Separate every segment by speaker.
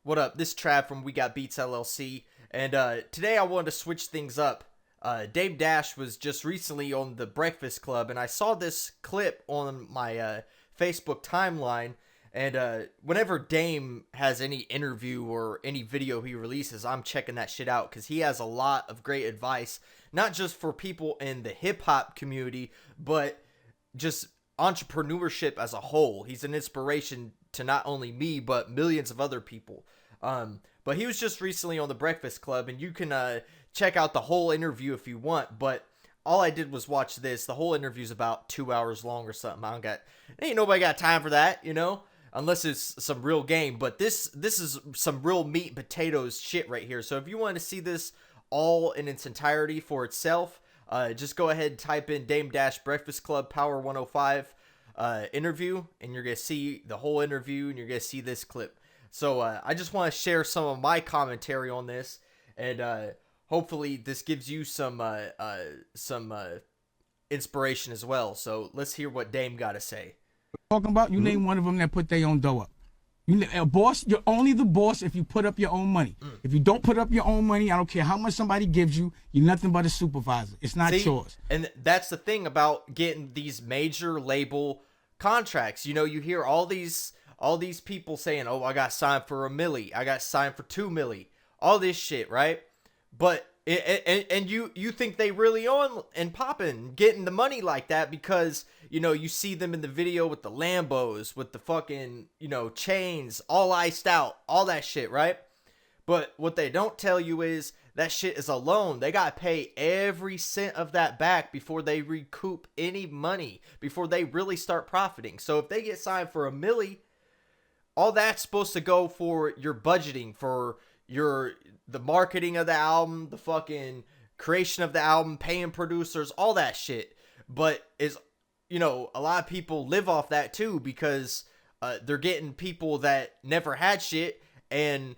Speaker 1: What up? This is Trav from WeGotBeats LLC, and today I wanted to switch things up. Dame Dash was just recently on the Breakfast Club, and I saw this clip on my Facebook timeline. And whenever Dame has any interview or any video he releases, I'm checking that shit out because he has a lot of great advice, not just for people in the hip hop community, but just entrepreneurship as a whole. He's an inspiration to not only me, but millions of other people. But he was just recently on the Breakfast Club, and you can check out the whole interview if you want. But all I did was watch this. The whole interview's about 2 hours long or something. Ain't nobody got time for that, you know, unless it's some real game. But this is some real meat and potatoes shit right here. So if you want to see this all in its entirety for itself, just go ahead and type in Dame Dash Breakfast Club Power 105 interview, and you're going to see the whole interview, and you're going to see this clip. So I just want to share some of my commentary on this, and hopefully this gives you some inspiration as well. So let's hear what Dame got to say.
Speaker 2: Talking about, you name one of them that put their own dough up. A boss, you're only the boss if you put up your own money. If you don't put up your own money, I don't care how much somebody gives you, you're nothing but a supervisor. It's not yours.
Speaker 1: And that's the thing about getting these major label contracts. You know, you hear all these people saying, oh, I got signed for $1 million, I got signed for $2 million, all this shit, right? But and you think they really on and popping, getting the money like that because, you know, you see them in the video with the Lambos, with the fucking, you know, chains, all iced out, all that shit, right? But what they don't tell you is that shit is a loan. They got to pay every cent of that back before they recoup any money, before they really start profiting. So if they get signed for $1 million, all that's supposed to go for your budgeting, for the marketing of the album, the fucking creation of the album, paying producers, all that shit. But is, you know, a lot of people live off that too because they're getting people that never had shit, and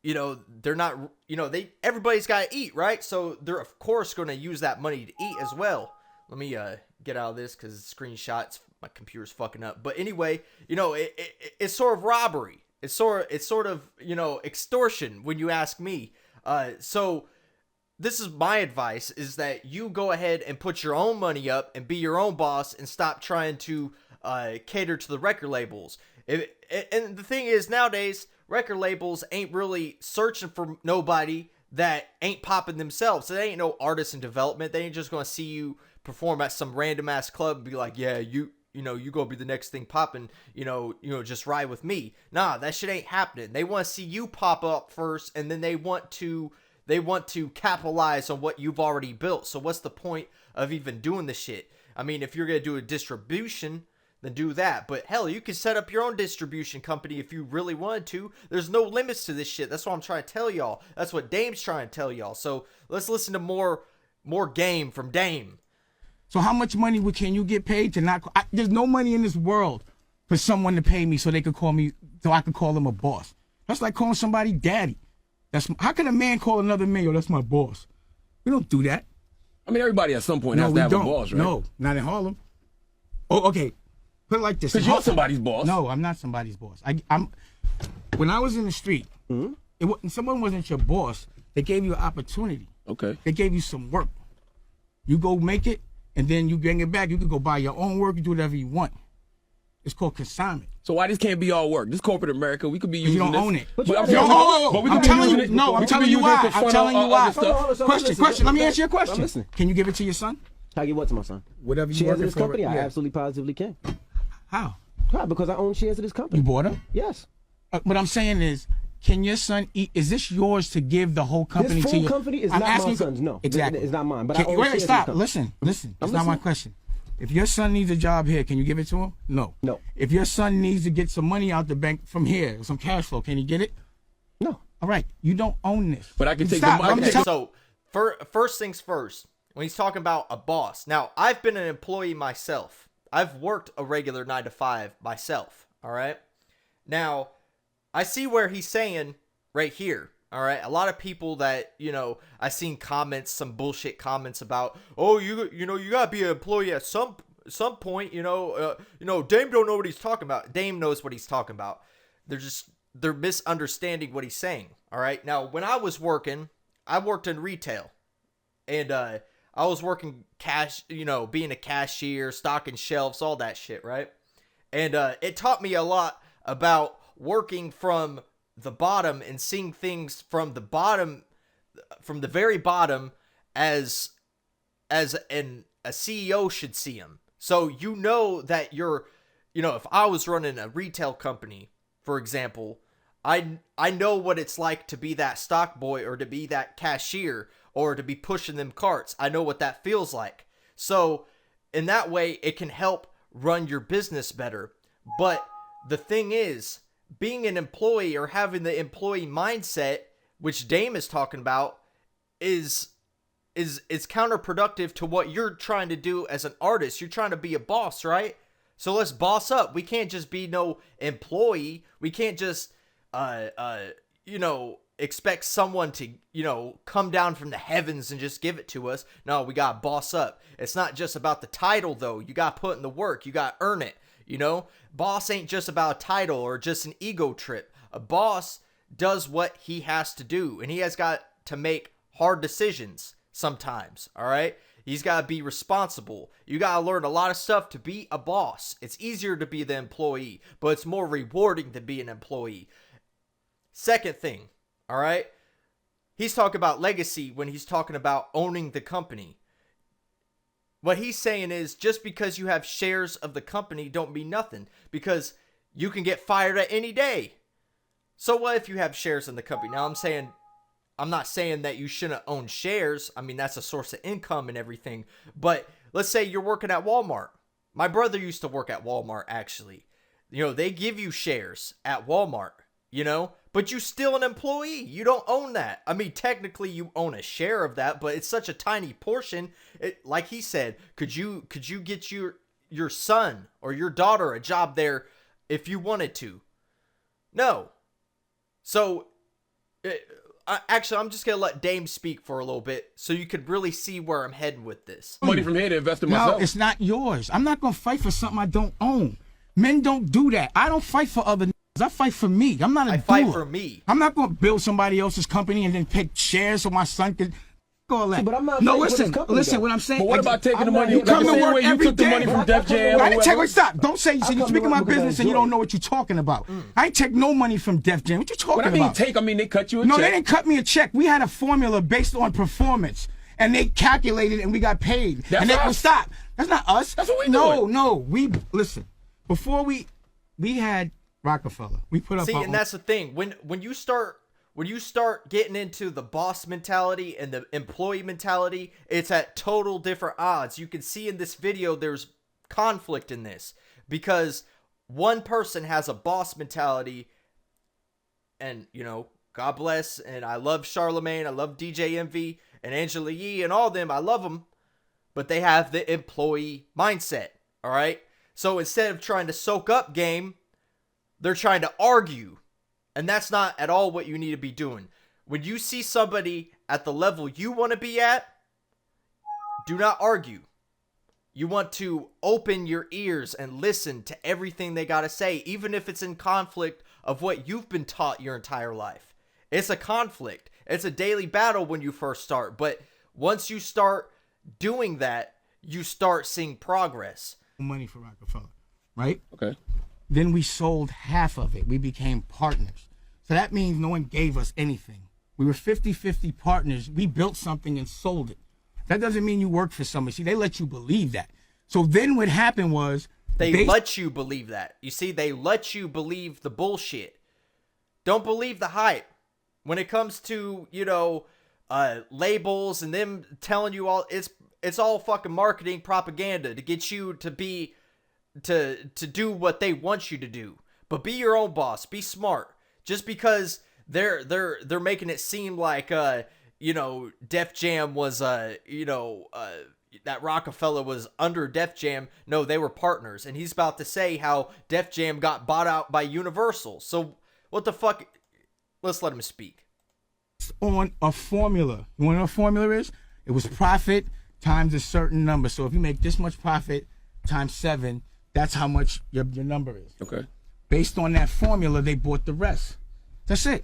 Speaker 1: you know, they're not, you know, everybody's got to eat, right? So they're of course going to use that money to eat as well. Let me get out of this because screenshots, my computer's fucking up. But anyway, you know, it's sort of robbery. It's sort of, you know, extortion when you ask me. So this is my advice, is that you go ahead and put your own money up and be your own boss and stop trying to cater to the record labels. And the thing is, nowadays, record labels ain't really searching for nobody that ain't popping themselves. So they ain't no artist in development. They ain't just going to see you perform at some random ass club and be like, yeah, you know, you go be the next thing popping, you know, just ride with me. Nah, that shit ain't happening. They want to see you pop up first, and then they want to capitalize on what you've already built. So what's the point of even doing the shit? I mean, if you're going to do a distribution, then do that. But hell, you can set up your own distribution company if you really wanted to. There's no limits to this shit. That's what I'm trying to tell y'all. That's what Dame's trying to tell y'all. So let's listen to more game from Dame.
Speaker 2: So how much money can you get paid to not? There's no money in this world for someone to pay me so they could call me, so I could call them a boss. That's like calling somebody daddy. How can a man call another man, yo, that's my boss? We don't do that.
Speaker 3: I mean, everybody at some point has to have a boss, right?
Speaker 2: No, not in Harlem. Oh, okay. Put it like this.
Speaker 3: Because you're somebody's boss.
Speaker 2: No, I'm not somebody's boss. When I was in the street, someone wasn't your boss. They gave you an opportunity.
Speaker 3: Okay.
Speaker 2: They gave you some work. You go make it, and then you bring it back. You can go buy your own work. You do whatever you want. It's called consignment.
Speaker 3: So why this can't be all work? This corporate America, we could be using this.
Speaker 2: You don't own it.
Speaker 3: But I'm telling you,
Speaker 2: I'm telling you why. I'm telling you why. Question. Let me answer your
Speaker 4: I'm
Speaker 2: question.
Speaker 4: listening.
Speaker 2: Can you give it to your son?
Speaker 4: Can I give what to my son?
Speaker 2: Whatever you
Speaker 4: Shares
Speaker 2: working
Speaker 4: of this
Speaker 2: for.
Speaker 4: company? I
Speaker 2: Yeah.
Speaker 4: absolutely positively can.
Speaker 2: How?
Speaker 4: How? Because I own shares of this company.
Speaker 2: You bought them?
Speaker 4: Yes.
Speaker 2: What I'm saying is, can your son eat? Is this yours to give the whole company
Speaker 4: This
Speaker 2: to
Speaker 4: full
Speaker 2: you?
Speaker 4: company is
Speaker 2: I'm
Speaker 4: not
Speaker 2: asking
Speaker 4: my
Speaker 2: you-
Speaker 4: son's. No,
Speaker 2: Exactly.
Speaker 4: It's not mine. But I own
Speaker 2: Wait,
Speaker 4: shares
Speaker 2: stop.
Speaker 4: of this company.
Speaker 2: Listen. That's
Speaker 4: I'm
Speaker 2: not my
Speaker 4: listening.
Speaker 2: question. If your son needs a job here, can you give it to him? No.
Speaker 4: No.
Speaker 2: If your son needs to get some money out the bank from here, some cash flow, can he get it?
Speaker 4: No.
Speaker 2: All right. You don't own this.
Speaker 3: But I can take
Speaker 2: Stop.
Speaker 3: the money.
Speaker 1: Okay, so first things first, when he's talking about a boss. Now, I've been an employee myself. I've worked a regular 9 to 5 myself, all right? Now, I see where he's saying right here, all right? A lot of people that, you know, I've seen comments, some bullshit comments about, oh, you know, you got to be an employee at some point, Dame don't know what he's talking about. Dame knows what he's talking about. They're just they're misunderstanding what he's saying. All right. Now, when I was working, I worked in retail, and I was working cash, being a cashier, stocking shelves, all that shit, right? And it taught me a lot about working from the bottom and seeing things from the bottom, from the very bottom, as a CEO should see them. So that if I was running a retail company, for example, I know what it's like to be that stock boy or to be that cashier or to be pushing them carts. I know what that feels like. So in that way, it can help run your business better. But the thing is, being an employee or having the employee mindset, which Dame is talking about, is counterproductive to what you're trying to do as an artist. You're trying to be a boss, right? So let's boss up. We can't just be no employee. We can't just expect someone to, come down from the heavens and just give it to us. No, we got to boss up. It's not just about the title, though. You got to put in the work. You got to earn it, Boss ain't just about a title or just an ego trip. A boss does what he has to do, and he has got to make hard decisions sometimes, all right? He's got to be responsible. You got to learn a lot of stuff to be a boss. It's easier to be the employee, but it's more rewarding to be an employee. Second thing, all right? He's talking about legacy when he's talking about owning the company. What he's saying is just because you have shares of the company don't mean nothing, because you can get fired at any day. So what if you have shares in the company? Now I'm not saying that you shouldn't own shares. I mean, that's a source of income and everything. But let's say you're working at Walmart. My brother used to work at Walmart, actually. They give you shares at Walmart, but you're still an employee. You don't own that. I mean, technically you own a share of that, but it's such a tiny portion. Like he said, could you get your son or your daughter a job there if you wanted to? No. So, actually, I'm just going to let Dame speak for a little bit so you could really see where I'm heading with this.
Speaker 3: Money from here to invest in myself.
Speaker 2: No, it's not yours. I'm not going to fight for something I don't own. Men don't do that. I don't fight for other niggas. I fight for me. I'm not a doer.
Speaker 1: I fight for me.
Speaker 2: I'm not going to build somebody else's company and then take shares so my son can... All that.
Speaker 4: See, but I'm not
Speaker 2: no,
Speaker 4: fighting for
Speaker 2: listen,
Speaker 4: this company,
Speaker 2: listen.
Speaker 4: though.
Speaker 2: What I'm saying.
Speaker 3: But what about taking the money?
Speaker 2: You come to work
Speaker 3: you
Speaker 2: every
Speaker 3: took the
Speaker 2: day.
Speaker 3: money from Def Jam.
Speaker 2: I didn't take.
Speaker 3: whoever.
Speaker 2: Wait, stop. Don't say you
Speaker 4: come to
Speaker 2: speaking
Speaker 4: work
Speaker 2: my
Speaker 4: because I
Speaker 2: business and you
Speaker 4: enjoy
Speaker 2: don't know what you're talking about. I ain't take no money from Def Jam. What you talking
Speaker 3: When I mean
Speaker 2: about?
Speaker 3: take, I mean they cut you a
Speaker 2: No,
Speaker 3: check.
Speaker 2: they didn't cut me a check. We had a formula based on performance, and they calculated, and we got paid.
Speaker 3: That's
Speaker 2: and they
Speaker 3: us.
Speaker 2: stop. That's not us.
Speaker 3: That's what we
Speaker 2: doing.
Speaker 3: doing.
Speaker 2: No. We listen. Before we had Rockafella. We put up.
Speaker 1: See, and that's the thing. When you start getting into the boss mentality and the employee mentality, it's at total different odds. You can see in this video there's conflict in this because one person has a boss mentality, and God bless, and I love Charlemagne, I love DJ Envy and Angela Yee and all of them. I love them, but they have the employee mindset. All right. So instead of trying to soak up game, they're trying to argue. And that's not at all what you need to be doing. When you see somebody at the level you want to be at, do not argue. You want to open your ears and listen to everything they got to say, even if it's in conflict of what you've been taught your entire life. It's a conflict. It's a daily battle when you first start. But once you start doing that, you start seeing progress.
Speaker 2: Money for Rockafella, right?
Speaker 3: Okay.
Speaker 2: Then we sold half of it. We became partners. So that means no one gave us anything. We were 50-50 partners. We built something and sold it. That doesn't mean you work for somebody. See, they let you believe that. So then what happened was...
Speaker 1: They let you believe that. You see, they let you believe the bullshit. Don't believe the hype. When it comes to, labels and them telling you all, it's all fucking marketing propaganda to get you to be... to do what they want you to do. But be your own boss. Be smart. Just because they're making it seem like Def Jam was that Rockafella was under Def Jam. No, they were partners. And he's about to say how Def Jam got bought out by Universal. So what the fuck? Let's let him speak.
Speaker 2: On a formula. You want to know what a formula is? It was profit times a certain number. So if you make this much profit times 7, that's how much your number is.
Speaker 3: Okay.
Speaker 2: Based on that formula, they bought the rest. That's it.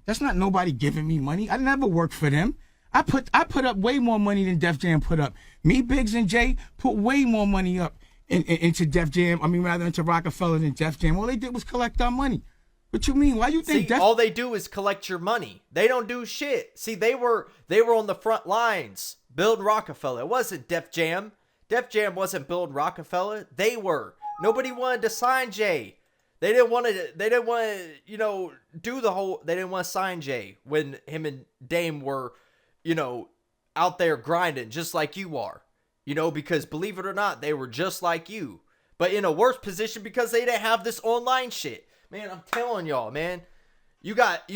Speaker 2: That's not nobody giving me money. I never worked for them. I put up way more money than Def Jam put up. Me, Biggs, and Jay put way more money up into Def Jam. I mean, rather into Rockafella than Def Jam. All they did was collect our money. What you mean? Why you think
Speaker 1: all they do is collect your money. They don't do shit. See, they were on the front lines building Rockafella. It wasn't Def Jam. Def Jam wasn't building Rockafella. They were. Nobody wanted to sign Jay. They didn't want to, you know, do the whole. They didn't want to sign Jay when him and Dame were, you know, out there grinding just like you are. You know, because believe it or not, they were just like you, but in a worse position because they didn't have this online shit. Man, I'm telling y'all, man, you got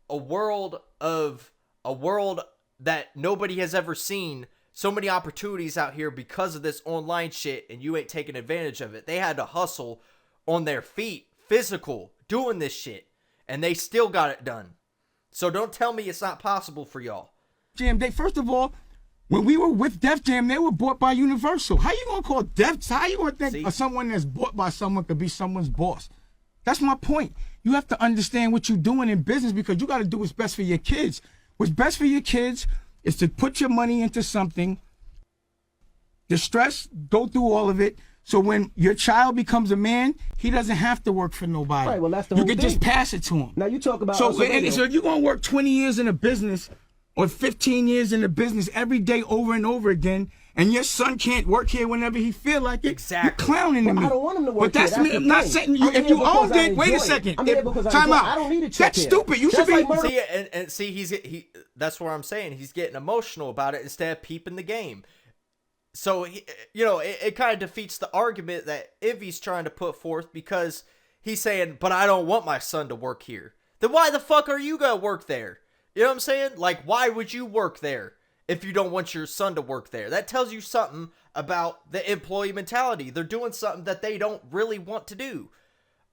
Speaker 1: a world that nobody has ever seen. So many opportunities out here because of this online shit, and you ain't taking advantage of it. They had to hustle on their feet, physical, doing this shit, and they still got it done. So don't tell me it's not possible for y'all.
Speaker 2: Jam, first of all, when we were with Def Jam, they were bought by Universal. How you gonna call how you gonna think someone that's bought by someone could be someone's boss? That's my point. You have to understand what you're doing in business because you got to do what's best for your kids. What's best for your kids is to put your money into something, distress, go through all of it, so when your child becomes a man, he doesn't have to work for nobody.
Speaker 4: Right, well, that's the whole
Speaker 2: You can just pass it to him.
Speaker 4: Now you talk about...
Speaker 2: So if you're going to work 20 years in a business or 15 years in a business every day over and over again, and your son can't work here whenever he feel like it, you're clowning to me.
Speaker 4: I don't want him to work
Speaker 2: but that's
Speaker 4: here.
Speaker 2: Me. I'm not saying you. If you owned it, wait a second. Time out.
Speaker 4: I don't need a check
Speaker 2: That's
Speaker 4: here.
Speaker 2: stupid. You should be.
Speaker 1: See, that's what I'm saying. He's getting emotional about it instead of peeping the game. So, you know, it kind of defeats the argument that Ivvy's trying to put forth because he's saying, but I don't want my son to work here. Then why the fuck are you going to work there? You know what I'm saying? Like, why would you work there if you don't want your son to work there? That tells you something about the employee mentality. They're doing something that they don't really want to do.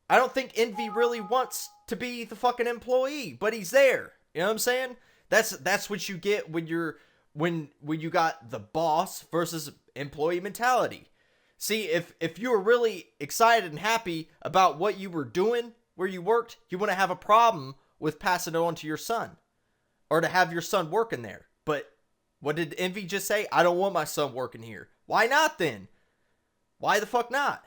Speaker 1: I don't think Envy really wants to be the fucking employee, but he's there. You know what I'm saying? That's what you get when you got the boss versus employee mentality. See, if you were really excited and happy about what you were doing where you worked, you wouldn't have a problem with passing it on to your son or to have your son working there. But what did Envy just say? I don't want my son working here. Why not then? Why the fuck not?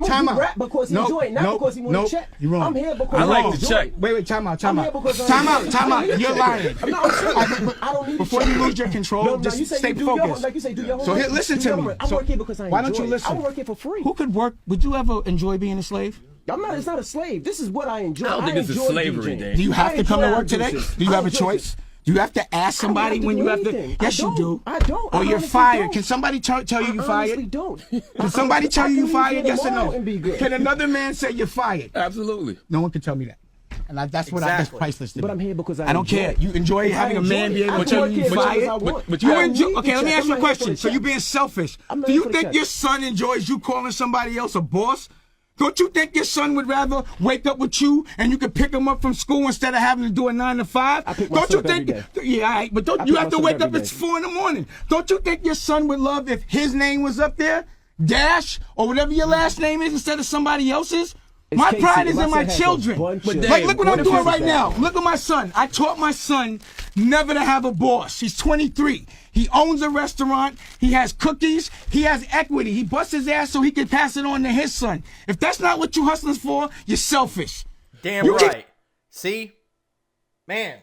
Speaker 2: Time out.
Speaker 4: Rap because he enjoy it, not because he want to check.
Speaker 2: You're wrong.
Speaker 4: I'm here because
Speaker 3: I like to check.
Speaker 2: Wait, time out.
Speaker 4: Time
Speaker 2: Out. You're lying.
Speaker 4: I don't need
Speaker 2: Before
Speaker 4: to
Speaker 2: you
Speaker 4: check.
Speaker 2: lose your control, just stay focused.
Speaker 4: Like you say, do your homework.
Speaker 2: So here, listen to me.
Speaker 4: I work here because I enjoy it.
Speaker 2: Why don't you listen?
Speaker 4: I work here for free.
Speaker 2: Who could work? Would you ever enjoy being a slave?
Speaker 4: It's not a slave. This is what I enjoy.
Speaker 3: I don't think this is slavery, Dan.
Speaker 2: Do you have to come to work today? Do you have a choice? Do you have to ask somebody when you have to? Yes, you do.
Speaker 4: I don't.
Speaker 2: Or you're fired. Can somebody tell you you're fired?
Speaker 4: I honestly don't.
Speaker 2: Can somebody tell you you're fired? Yes or no?
Speaker 4: Can
Speaker 2: Can another man say you're fired?
Speaker 3: Absolutely.
Speaker 2: No one can tell me that. And that's that's priceless to me.
Speaker 4: But I'm here because
Speaker 2: I don't care. You enjoy having a man be able to tell you you're fired?
Speaker 3: But you
Speaker 2: enjoy. Okay, let me ask you a question. So you're being selfish. Do you think your son enjoys you calling somebody else a boss? Don't you think your son would rather wake up with you and you could pick him up from school instead of having to do a 9 to 5? Don't you think? Yeah, all right, but don't you have to wake up at 4 in the morning? Don't you think your son would love if his name was up there, Dash or whatever your last name is instead of somebody else's? My pride is in my children. Like, look what I'm doing right now. Look at my son. I taught my son never to have a boss. He's 23. He owns a restaurant. He has cookies. He has equity. He busts his ass so he can pass it on to his son. If that's not what you hustlers for, you're selfish.
Speaker 1: Damn right. See? Man.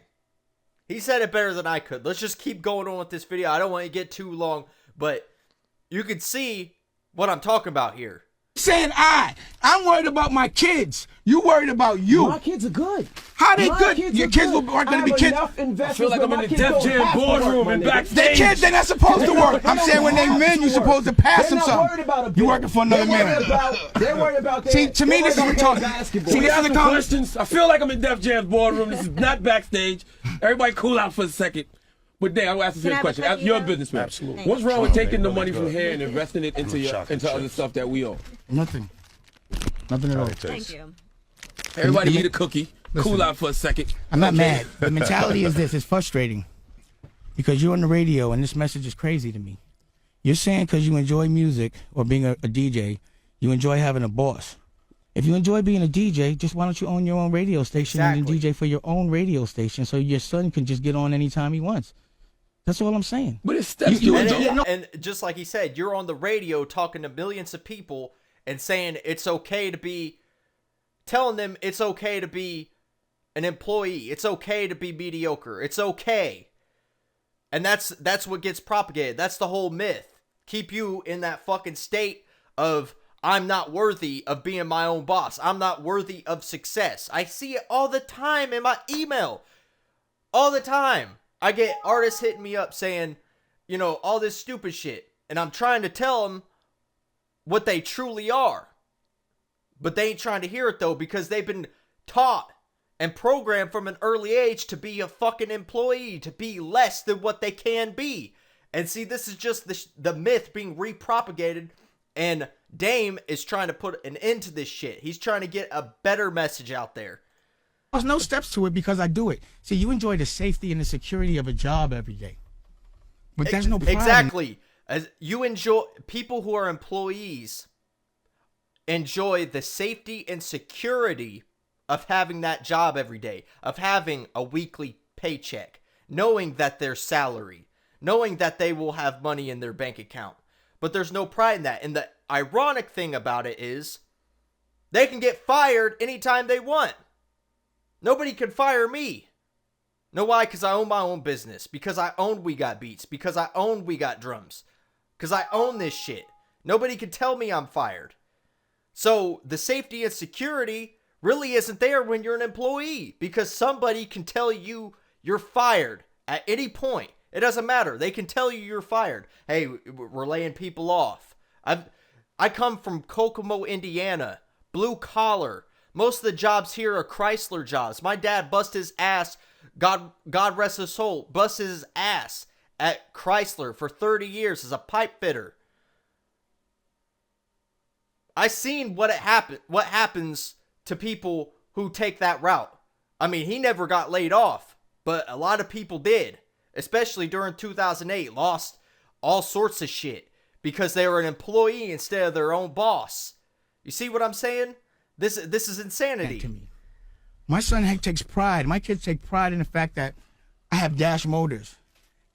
Speaker 1: He said it better than I could. Let's just keep going on with this video. I don't want to get too long, but you can see what I'm talking about here.
Speaker 2: Saying I'm worried about my kids. You worried about you.
Speaker 4: My kids are good.
Speaker 2: How they good? Your kids aren't going to be kids.
Speaker 3: I feel like I'm in the Def Jam boardroom and backstage.
Speaker 2: They kids, they're not supposed to work. I'm saying when they men, you're supposed to pass them something. You working for another man.
Speaker 4: They're worried about
Speaker 2: See, to me, this is retarded. See,
Speaker 3: Any other questions? I feel like I'm in Def Jam's boardroom. This is not backstage. Everybody cool out for a second. But Dan, I'll ask you a question. You're a businessman.
Speaker 2: Absolutely.
Speaker 3: What's wrong with taking the money from here and investing it into other stuff that we own?
Speaker 2: Nothing. Nothing at all.
Speaker 5: Thank you.
Speaker 3: Everybody eat a cookie. Cool out for a second.
Speaker 2: I'm not mad. The mentality is this. It's frustrating. Because you're on the radio and this message is crazy to me. You're saying because you enjoy music or being a DJ, you enjoy having a boss. If you enjoy being a DJ, just why don't you own your own radio station and
Speaker 1: Exactly.
Speaker 2: then DJ for your own radio station so your son can just get on anytime he wants. That's all I'm saying.
Speaker 3: But it's steps
Speaker 2: You-
Speaker 3: to
Speaker 2: you-
Speaker 3: it,
Speaker 2: you-
Speaker 3: though.
Speaker 1: And just like he said, you're on the radio talking to millions of people and saying it's okay to be, telling them it's okay to be an employee. It's okay to be mediocre. It's okay. And that's what gets propagated. That's the whole myth. Keep you in that fucking state of, I'm not worthy of being my own boss. I'm not worthy of success. I see it all the time in my email. All the time. I get artists hitting me up saying, you know, all this stupid shit. And I'm trying to tell them what they truly are. But they ain't trying to hear it though, because they've been taught and programmed from an early age to be a fucking employee, to be less than what they can be. And see, this is just the myth being repropagated, and Dame is trying to put an end to this shit. He's trying to get a better message out there.
Speaker 2: There's no steps to it because I do it. See, you enjoy the safety and the security of a job every day. But there's no pride in it.
Speaker 1: Exactly. As you enjoy, people who are employees enjoy the safety and security of having that job every day, of having a weekly paycheck, knowing that their salary, knowing that they will have money in their bank account. But there's no pride in that. And the ironic thing about it is they can get fired anytime they want. Nobody can fire me. Know why? Because I own my own business. Because I own WeGotBeats. Because I own WeGotDrums. Because I own this shit. Nobody can tell me I'm fired. So the safety and security really isn't there when you're an employee. Because somebody can tell you you're fired at any point. It doesn't matter. They can tell you you're fired. Hey, we're laying people off. I come from Kokomo, Indiana. Blue collar. Most of the jobs here are Chrysler jobs. My dad busted his ass, God rest his soul, busted his ass at Chrysler for 30 years as a pipe fitter. I seen what happens to people who take that route. I mean, he never got laid off, but a lot of people did, especially during 2008, lost all sorts of shit because they were an employee instead of their own boss. You see what I'm saying? This is insanity.
Speaker 2: To me. My son takes pride. My kids take pride in the fact that I have Dash Motors.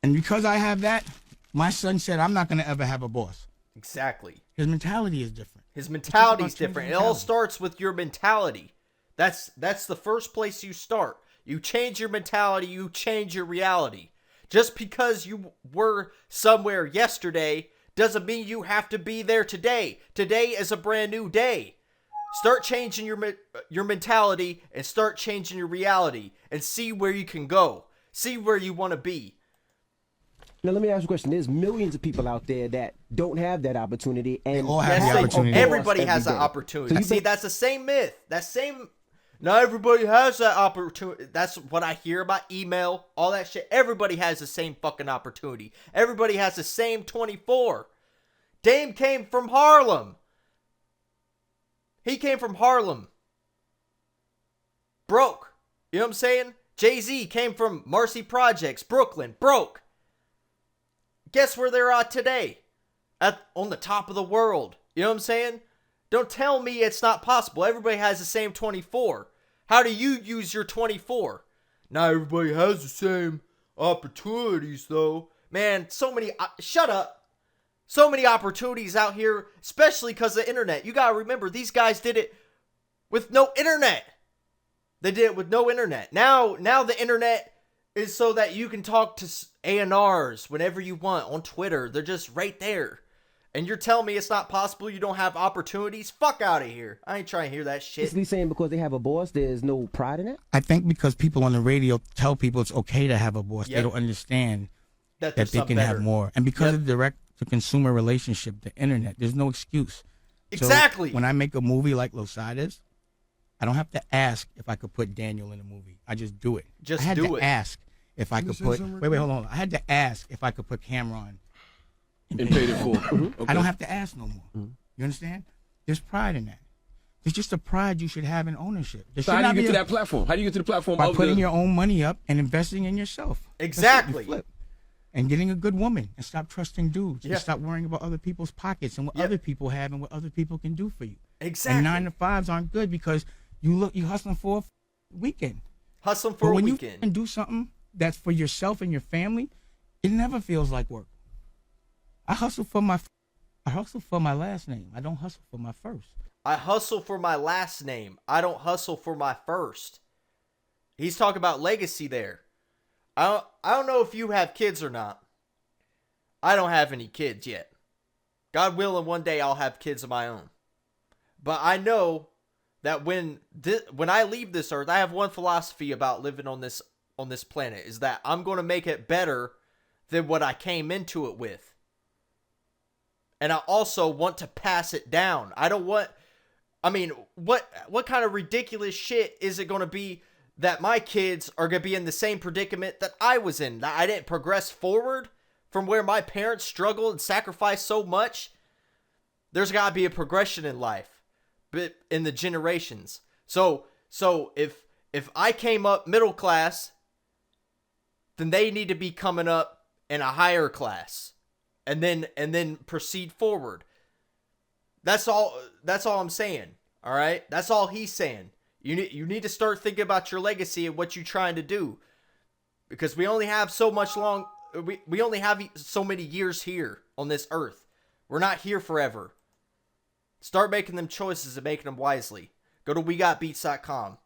Speaker 2: And because I have that, my son said, I'm not going to ever have a boss.
Speaker 1: Exactly.
Speaker 2: His mentality is different.
Speaker 1: His mentality is
Speaker 2: It's about
Speaker 1: different. It
Speaker 2: changing
Speaker 1: all
Speaker 2: mentality.
Speaker 1: starts with your mentality. That's the first place you start. You change your mentality, you change your reality. Just because you were somewhere yesterday doesn't mean you have to be there today. Today is a brand new day. Start changing your mentality and start changing your reality and see where you can go. See where you want to be.
Speaker 4: Now let me ask you a question. There's millions of people out there that don't have that opportunity, and
Speaker 2: all have
Speaker 1: That's
Speaker 2: the
Speaker 1: the-
Speaker 2: opportunity.
Speaker 1: Everybody
Speaker 4: Every
Speaker 1: has that
Speaker 4: day.
Speaker 1: opportunity.
Speaker 4: So you
Speaker 1: See,
Speaker 4: think-
Speaker 1: that's the same myth. Not everybody has that opportunity. That's what I hear about email, all that shit. Everybody has the same fucking opportunity. Everybody has the same 24. Dame came from Harlem. He came from Harlem. Broke. You know what I'm saying? Jay-Z came from Marcy Projects, Brooklyn. Broke. Guess where they're at today? On the top of the world. You know what I'm saying? Don't tell me it's not possible. Everybody has the same 24. How do you use your 24? Not everybody has the same opportunities, though. Man, so many... shut up. So many opportunities out here, especially because of the internet. You gotta remember, these guys did it with no internet. They did it with no internet. Now the internet is so that you can talk to A&Rs whenever you want on Twitter. They're just right there. And you're telling me it's not possible you don't have opportunities? Fuck out of here. I ain't trying to hear that shit.
Speaker 4: basically saying because they have a boss, there's no pride in it.
Speaker 2: I think because people on the radio tell people it's okay to have a boss,
Speaker 1: Yep.
Speaker 2: they don't understand
Speaker 1: That
Speaker 2: that
Speaker 1: there's
Speaker 2: they
Speaker 1: something
Speaker 2: can
Speaker 1: better.
Speaker 2: have more. And because
Speaker 1: Yep.
Speaker 2: of the direct-to-consumer relationship, the internet, there's no excuse. So
Speaker 1: Exactly.
Speaker 2: when I make a movie like Losada's, I don't have to ask if I could put Daniel in the movie. I just do it.
Speaker 1: Just
Speaker 2: I had
Speaker 1: do
Speaker 2: to
Speaker 1: it.
Speaker 2: ask if I could
Speaker 3: say
Speaker 2: put...
Speaker 3: something
Speaker 2: Wait, hold on. I had to ask if I could put Cameron
Speaker 3: And paid it full. Okay.
Speaker 2: I don't have to ask no more. You understand? There's pride in that. There's just a pride you should have in ownership. There
Speaker 3: So
Speaker 2: should
Speaker 3: how do
Speaker 2: not
Speaker 3: you
Speaker 2: be
Speaker 3: get to
Speaker 2: a-
Speaker 3: that platform? How do you get to the platform
Speaker 2: by
Speaker 3: of
Speaker 2: putting
Speaker 3: the...
Speaker 2: your own money up and investing in yourself. That's it, you
Speaker 1: Exactly.
Speaker 2: flip. And getting a good woman and stop trusting dudes
Speaker 1: Yeah.
Speaker 2: and stop worrying about other people's pockets and what
Speaker 1: Yep.
Speaker 2: other people have and what other people can do for you.
Speaker 1: Exactly.
Speaker 2: And 9 to 5s aren't good because you hustling for a weekend.
Speaker 1: Hustling for
Speaker 2: But
Speaker 1: a
Speaker 2: when
Speaker 1: weekend.
Speaker 2: you do something that's for yourself and your family, it never feels like work. I hustle for my last name. I don't hustle for my first.
Speaker 1: I hustle for my last name. I don't hustle for my first. He's talking about legacy there. I don't know if you have kids or not. I don't have any kids yet. God willing, one day I'll have kids of my own. But I know that when I leave this earth, I have one philosophy about living on this planet, is that I'm going to make it better than what I came into it with. And I also want to pass it down. What kind of ridiculous shit is it going to be that my kids are going to be in the same predicament that I was in? That I didn't progress forward from where my parents struggled and sacrificed so much? There's got to be a progression in life, but in the generations. So if I came up middle class, then they need to be coming up in a higher class, and then proceed forward. That's all I'm saying. All right, that's all he's saying. You need to start thinking about your legacy and what you're trying to do, because we only have so many years here on this earth. We're not here forever. Start making them choices and making them wisely. Go to WeGotBeats.com.